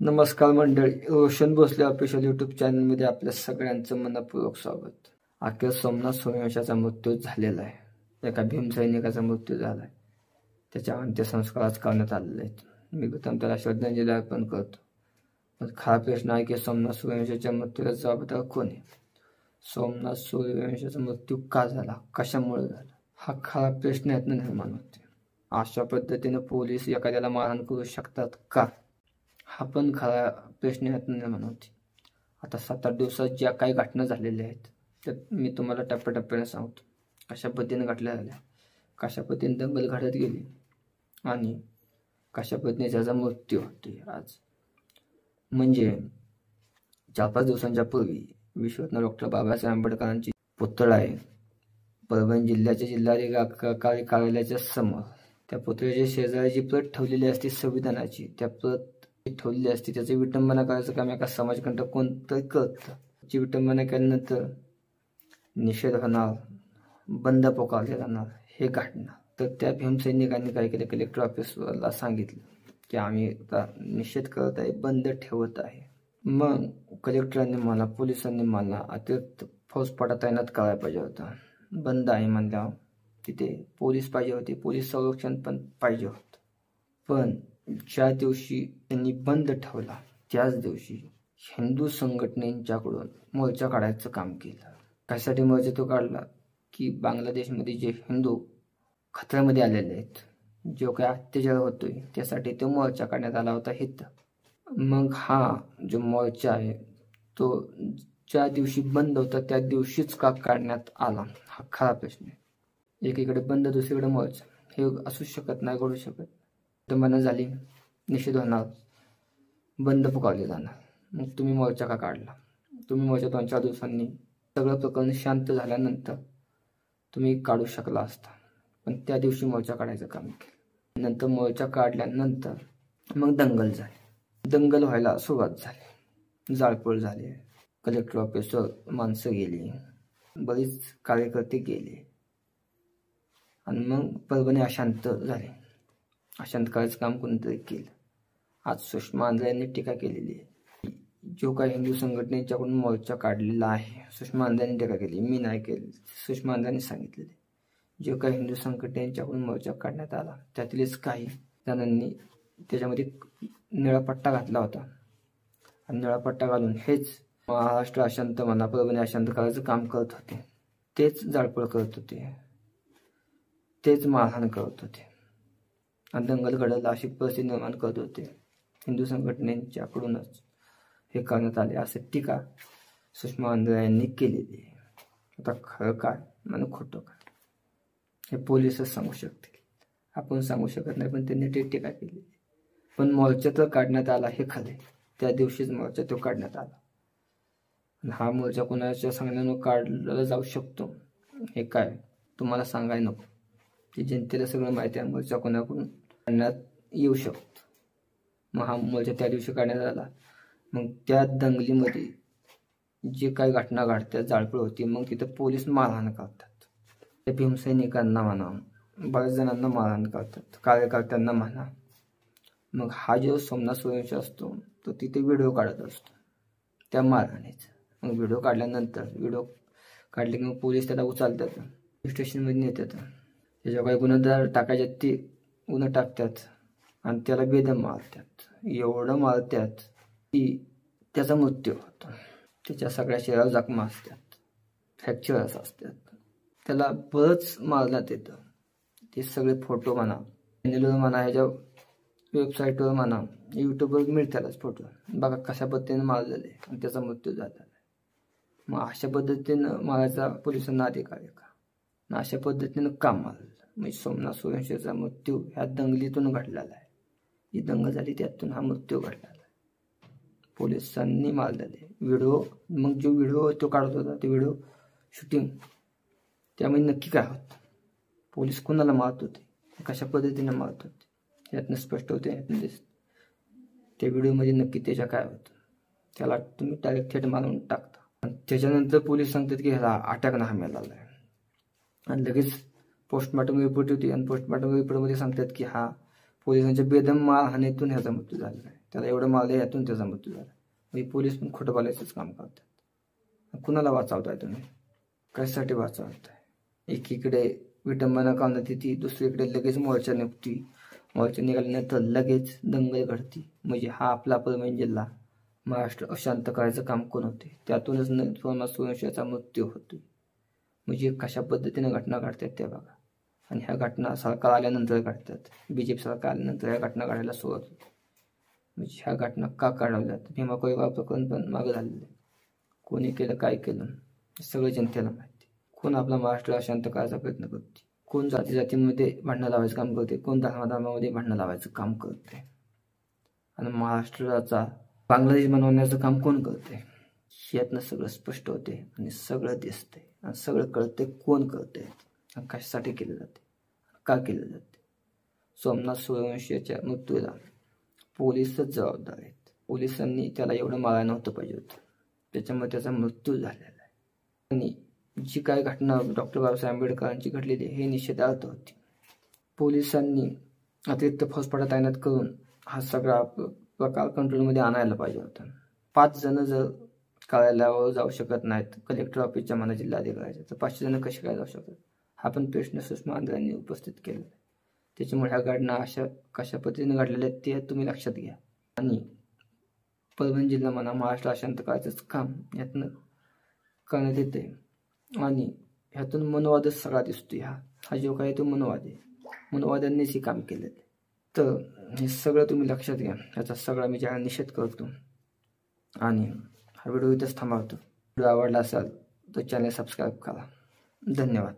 नमस्कार मंडळी, Roshan Bhosale official YouTube चॅनलमध्ये आपल्या सगळ्यांचं मनपूर्वक स्वागत. अखेर सोमनाथ सूर्यवंशीचा मृत्यू झालेला आहे. एका भीमसैनिकाचा मृत्यू झाला आहे. त्याच्या अंत्यसंस्कार आज करण्यात आलेले आहेत. मी प्रथम त्याला श्रद्धांजली अर्पण करतो. पण खरा प्रश्न आहे की सोमनाथ सूर्यवंशीच्या मृत्यूला जबाबदार कोण आहे? सोमनाथ सूर्यवंशीचा मृत्यू का झाला, कशामुळे झाला, हा खरा प्रश्न यातनं निर्माण होते. अशा पद्धतीने पोलीस एखाद्याला मारहाण करू शकतात का, हा पण खरा प्रश्न यातनं निर्माण होते. आता 7-8 दिवसात ज्या काही घटना झालेल्या आहेत त्यात मी तुम्हाला टप्प्याटप्प्याने सांगतो. कशा पद्धतीने घटना झाल्या, कशा पद्धतीने दंगल घडत गेली आणि कशा पद्धतीने त्याचा मृत्यू होतोय आज. म्हणजे 4-5 दिवसांच्या पूर्वी विश्वरत्न डॉक्टर बाबासाहेब आंबेडकरांची पुतळा आहे परभणी जिल्ह्याच्या जिल्हाधिकारी कार्यालयाच्या समोर. त्या पुतळ्याच्या शेजारी जी प्रत ठेवलेली असते संविधानाची, त्या प्रत ठेवलेली असते, त्याची विटंबना करायचं काम एका समाजकंटक कोणतरी करतं. त्याची विटंबना केल्यानंतर निषेध होणार, बंद पुकारले जाणार, हे घडणार. तर त्या भीमसैनिकांनी काय केलं, कलेक्टर ऑफिसला सांगितलं की आम्ही आता निषेध करत आहे, बंद ठेवत आहे. मग कलेक्टरांनी मला, पोलिसांनी मला अतिरिक्त फौजफाटा तैनात करायला पाहिजे होता. बंद आहे म्हणल्यावर तिथे पोलीस पाहिजे होते, पोलीस संरक्षण पण पाहिजे होतं. पण ज्या दिवशी त्यांनी बंद ठेवला त्याच दिवशी हिंदू संघटनेच्याकडून मोर्चा काढायचं काम केलं. कशासाठी मोर्चा तो काढला की बांगलादेशमध्ये जे हिंदू खतऱ्यामध्ये आलेले आहेत, जो काही अत्याचार होतोय, त्यासाठी तो मोर्चा काढण्यात आला होता इथं. मग हा जो मोर्चा आहे तो ज्या दिवशी बंद होता त्या दिवशीच का काढण्यात आला, हा खरा प्रश्न आहे. एकीकडे बंद, दुसरीकडे मोर्चा, हे असू शकत नाही, घडू शकत. विटंबना झाली, निषेध होणार, बंद पुकारले जाणार. मग तुम्ही मोर्चा का काढला? तुम्ही मोर्चा 2-4 दिवसांनी सगळं प्रकरण शांत झाल्यानंतर तुम्ही काढू शकला असता, पण त्या दिवशी मोर्चा काढायचं काम केलं. नंतर मोर्चा काढल्यानंतर मग दंगल झाली. दंगल व्हायला सुरुवात झाली, जाळपोळ झाली, कलेक्टर ऑफिसवर माणसं गेली, बरीच कार्यकर्ते गेले आणि मग परभणी अशांत झाले. अशांत करायचं काम कोणीतरी केलं. आज सुषमा आंध्रे यांनी टीका केलेली आहे. जो काही हिंदू संघटनेच्याकडून मोर्चा काढलेला आहे, सुषमा आंध्रेंनी टीका केली, मी नाही केली, सुषमा आंध्रेंनी सांगितलेले. जो काही हिंदू संघटनेच्याकडून मोर्चा काढण्यात आला त्यातीलच काही जणांनी त्याच्यामध्ये निळा पट्टा घातला होता आणि निळा पट्टा घालून हेच महाराष्ट्र अशांत म्हणा, परभणी अशांत करायचं काम करत होते. तेच जाळपोळ करत होते, तेच मारहाण करत होते आणि दंगल घडल अशी परिस्थिती निर्माण करत होते. हिंदू संघटनेच्याकडूनच हे करण्यात आले असं टीका सुषमा आंध्रे यांनी केलेली आहे. आता खरं काय आणि खोटं काय हे पोलीसच सांगू शकतील, आपण सांगू शकत नाही. पण त्यांनी ते टीका केली. पण मोर्चा तर काढण्यात आला हे खरे, त्या दिवशीच मोर्चा तो काढण्यात आला. आणि हा मोर्चा कोणाच्या सांगण्यानं काढला जाऊ शकतो हे काय तुम्हाला सांगायला नको. ते जनतेला सगळं माहिती आहे मोर्चा कोणाकडून काढण्यात येऊ शकतो. मग हा मोर्चा त्या दिवशी काढण्यात आला. मग त्या दंगलीमध्ये जे काही घटना घडतात, जाळपोळ होती, मग तिथं पोलीस मारहाण करतात. त्या भीमसैनिकांना म्हणा, बऱ्याच जणांना मारहाण करतात, कार्यकर्त्यांना म्हणा. मग हा जो सोमनाथ सूर्यवंशी असतो तो तिथे व्हिडिओ काढत असतो त्या मारहाणीचा. मग व्हिडिओ काढल्यानंतर व्हिडिओ काढले की मग पोलीस त्याला उचलतात, पोलीस स्टेशनमध्ये नेतात. त्याच्या काही गुन्हा टाकायच्यात ते गुन्हा टाकतात आणि त्याला बेदम मारतात. एवढं मारतात की त्याचा मृत्यू होतो. त्याच्या सगळ्या शरीरावर जखमा असतात, फ्रॅक्चर्स असतात. त्याला बरंच मारण्यात येतं. ते सगळे फोटो म्हणा, चॅनलवर म्हणा, ह्याच्या वेबसाईटवर म्हणा, यूट्यूबवर मिळतातच फोटो. बघा कशा पद्धतीने मारलेले आणि त्याचा मृत्यू झालेला आहे. मग अशा पद्धतीनं मारायचा पोलिसांना अधिकार आहे का? अशा पद्धतीनं का मारलं? म्हणजे सोमनाथ सूर्यवंशीचा मृत्यू ह्या दंगलीतून घडलेला आहे. जी दंगल झाली त्यातून हा मृत्यू घडलेला आहे. पोलिसांनी मारलेले व्हिडिओ, मग जो व्हिडिओ तो काढत होता ते व्हिडिओ शूटिंग, त्यामध्ये नक्की काय होतं, पोलीस कोणाला मारत होते, कशा पद्धतीने मारत होते, यातनं स्पष्ट होते, यातनं दिसतं. त्या व्हिडिओमध्ये नक्की त्याच्या काय होतं, त्याला तुम्ही डायरेक्ट थेट मारून टाकता. आणि त्याच्यानंतर पोलीस सांगतात की ह्याला अटॅकनं हा मेलेला आहे. आणि लगेच पोस्टमॉर्टम रिपोर्ट होती आणि पोस्टमॉर्टम रिपोर्टमध्ये सांगतात की हा पोलिसांच्या बेदम मारहाणीतून ह्याचा मृत्यू झालेला आहे. त्याला एवढं मारलं यातून त्याचा मृत्यू झाला. म्हणजे पोलीस पण खोटं बोलायचंच काम करतात. कुणाला वाचवताय तुम्ही? कशासाठी वाचवताय? एकीकडे विटंबना करण्यात येते, दुसरीकडे लगेच मोर्चा निघती. मोर्चा निघाल्यानंतर लगेच दंगल घडती. म्हणजे हा आपला परभणी जिल्हा महाराष्ट्र अशांत करायचं काम कोण होते? त्यातूनच सोमनाथ सूर्यवंशीचा मृत्यू होतो. म्हणजे कशा पद्धतीने घटना घडतात त्या बघा. आणि ह्या घटना सरकार आल्यानंतर घडतात. बीजेपी सरकार आल्यानंतर ह्या घटना घडायला सुरुवात होते. म्हणजे ह्या घटना का काढवल्यात? भीमा कोरेगाव प्रकरण पण मागं झालेलं आहे. कोणी केलं, काय केलं, सगळं जनतेला माहिती. कोण आपला महाराष्ट्र अशांत करायचा प्रयत्न करते, कोण जाती जातीमध्ये भांडणं लावायचं काम करते, कोण धर्माधर्मामध्ये भांडणं लावायचं काम करते. आणि महाराष्ट्राचा बांगलादेश बनवण्याचं काम कोण करते? यातनं सगळं स्पष्ट होते आणि सगळं दिसते आणि सगळं कळते कोण करते आणि कशासाठी केलं जाते, का केलं जाते. सोमनाथ सूर्यवंशीच्या मृत्यूला पोलीसच जबाबदार आहेत. पोलिसांनी त्याला एवढं मारायला नव्हतं पाहिजे होतं, त्याच्यामुळे त्याचा मृत्यू झालेला आहे. आणि जी काय घटना डॉक्टर बाबासाहेब आंबेडकरांची घडलेली हे निषेधार्थ होती. पोलिसांनी अतिरिक्त फौजफाटा तैनात करून हा सगळा प्रकार कंट्रोलमध्ये आणायला पाहिजे होता. 5 जण जर कार्यालयावर जाऊ शकत नाहीत कलेक्टर ऑफिसच्या माना जिल्हाधिकाऱ्याच्या, तर 500 जण कसे काय जाऊ शकतात? हा पण प्रश्न सुषमा आंध्रांनी उपस्थित केला. त्याच्यामुळे ह्या घटना अशा कशा पद्धतीने घडलेल्या आहेत ते तुम्ही लक्षात घ्या. आणि परभणी जिल्हा म्हणा महाराष्ट्र अशांत करायचंच काम यातनं करण्यात येते. आणि ह्यातून मनोवादच सगळा दिसतो. हा जो काय तो मनोवाद आहे. मनोवाद्यांनीच हे काम केलं. तर हे सगळं तुम्ही लक्षात घ्या. याचा सगळा मी ज्या निषेध करतो आणि हा व्हिडिओ इथंच थांबवतो. व्हिडिओ आवडला असेल तर चॅनल सबस्क्राईब करा. धन्यवाद.